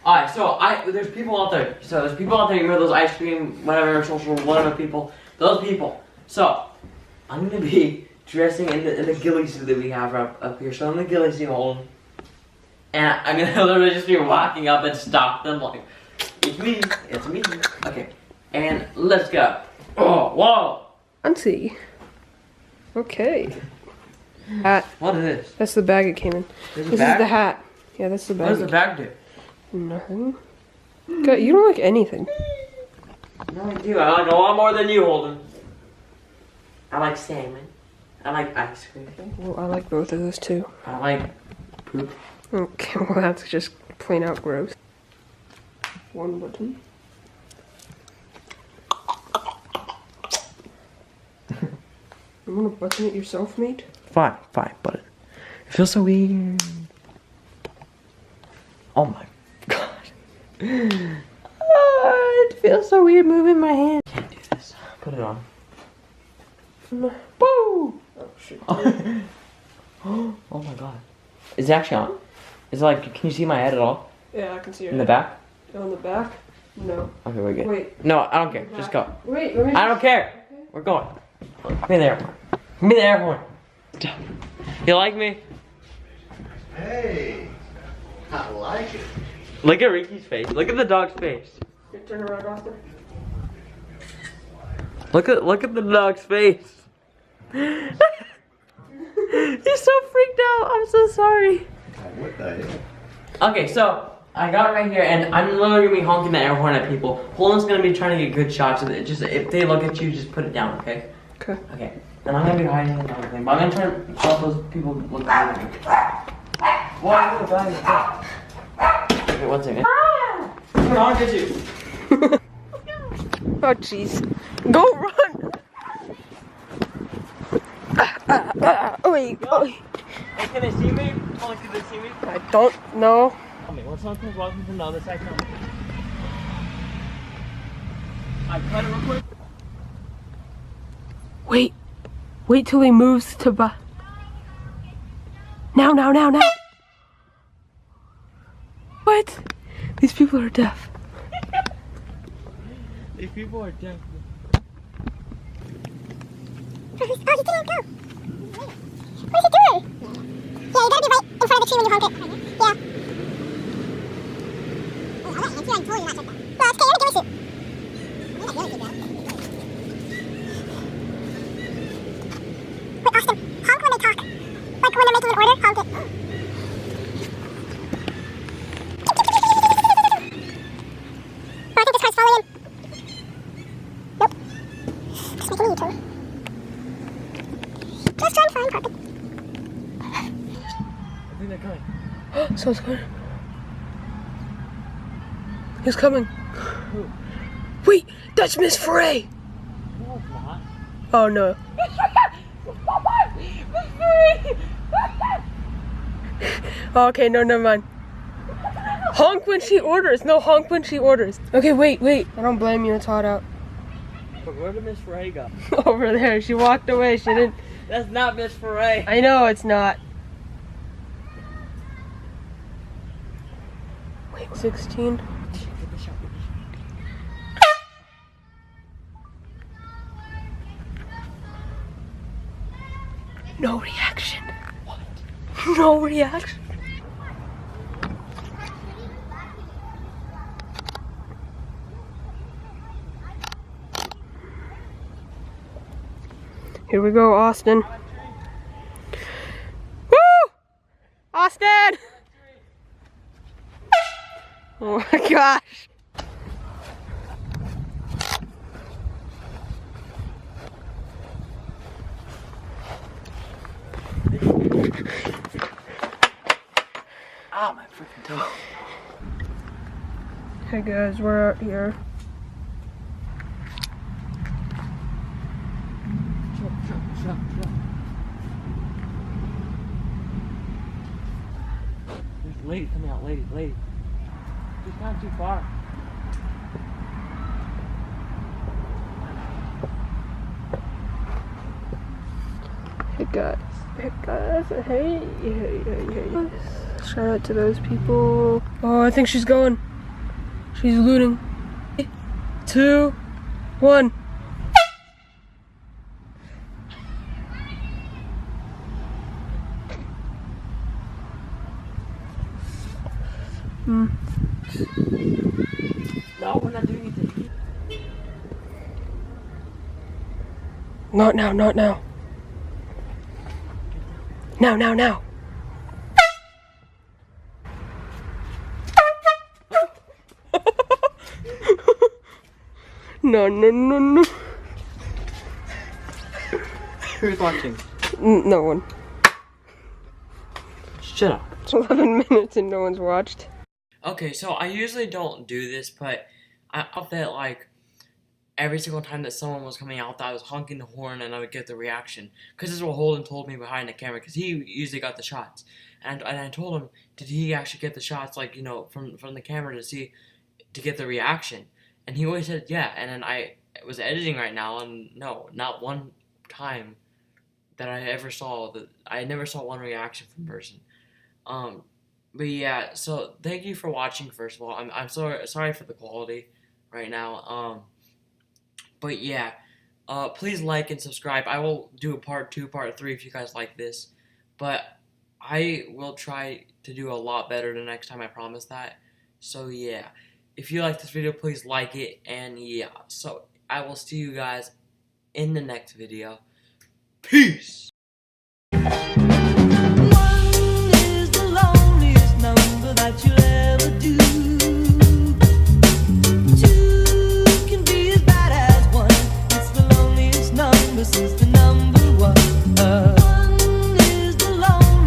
Alright, so there's people out there. So there's people out there, you know, those ice cream, whatever, social, whatever people. Those people. So, I'm gonna be dressing in the ghillie suit that we have up here. So I'm the ghillie suit holding. And I'm gonna literally just be walking up and stop them like, it's me, it's me. Okay, and let's go. Oh, whoa. Fancy. Okay. Hat. What is this? That's the bag it came in. This is the hat. Yeah, that's the bag. What does the bag do? Nothing. God, you don't like anything. No, I do. I like a lot more than you, Holden. I like salmon. I like ice cream. Well, I like both of those too. I like poop. Okay, well that's just plain out gross. One button. You wanna button it yourself, mate? Fine, button. It feels so weird. Oh my god. It feels so weird moving my hand. Can't do this. Put it on. Woo! Oh shit. Oh my god. Is it actually on? Is it like, can you see my head at all? Yeah, I can see your In the head. back? On the back? No. Okay, we're good. Wait. No, I don't care. Just go. Wait, let me I don't care. Okay. We're going. Give me the airport. Give me the airport. You like me? Hey, I like it. Look at Ricky's face. Look at the dog's face. You turn around, Austin. Look at the dog's face. He's so freaked out. I'm so sorry. What the hell? Okay, so I got it right here, and I'm literally gonna be honking the air horn at people. Holden's gonna be trying to get good shots of it. Just if they look at you, just put it down, okay? Okay. Okay. And I'm gonna be hiding and everything, but I'm gonna try to help those people look at me. Why? Okay, 1 second. I'm gonna honk at you. Oh jeez. Go run! Oi. Hey, can they see me? Oh, can they see me? I don't know. Tell me, when someone comes walking from the other side, tell me. I cut it real quick. Wait. Wait till he moves to Now. What? These people are deaf. These people are deaf. Oh, he didn't go. What is he doing? Yeah, you gotta be right in front of the tree when you honk it. Yeah. Oh, I'm not answering. I'm totally not checked out. No, it's okay. You're in a ghillie suit. I'm in a ghillie suit, bro. Wait, Austin, honk when they talk. Like when they're making an order, honk it. Oh, I think this car's falling in. Nope. Just making a U-turn. Just trying to find parking. I think they're coming. Someone's coming. He's coming. Wait, that's Miss Frey. No, it's not. Oh no. Oh, okay, no, never mind. Honk when she orders. No, honk when she orders. Okay, wait. I don't blame you. It's hot out. But where did Miss Foray go? Over there. She walked away. She didn't. That's not Miss Foray. I know it's not. Wait, 16. No reaction. What? No reaction. Here we go, Austin. Woo! Austin! Oh my gosh. Oh, my freaking toe. Hey guys, we're out here. Shut. There's a lady coming out, lady. He's kind of too far. Hey guys, hey. Shout out to those people. Oh, I think she's going. She's looting. 3, 2, 1. No, we're not doing anything. Not now, not now. Now. No. Who's watching? No one. Shut up. It's 11 minutes and no one's watched. Okay, so I usually don't do this, but I felt that like every single time that someone was coming out, that I was honking the horn and I would get the reaction. Because this is what Holden told me behind the camera, because he usually got the shots. And I told him, did he actually get the shots, like, you know, from the camera to get the reaction? And he always said, yeah. And then I was editing right now, and no, not one time that I ever saw I never saw one reaction from person. But yeah, so thank you for watching. First of all, I'm sorry for the quality right now. But yeah, please like and subscribe. I will do a part 2, part 3 if you guys like this. But I will try to do a lot better the next time. I promise that. So yeah, if you like this video, please like it. And yeah, so I will see you guys in the next video. Peace. That you'll ever do. 2 can be as bad as 1. It's the loneliest number since the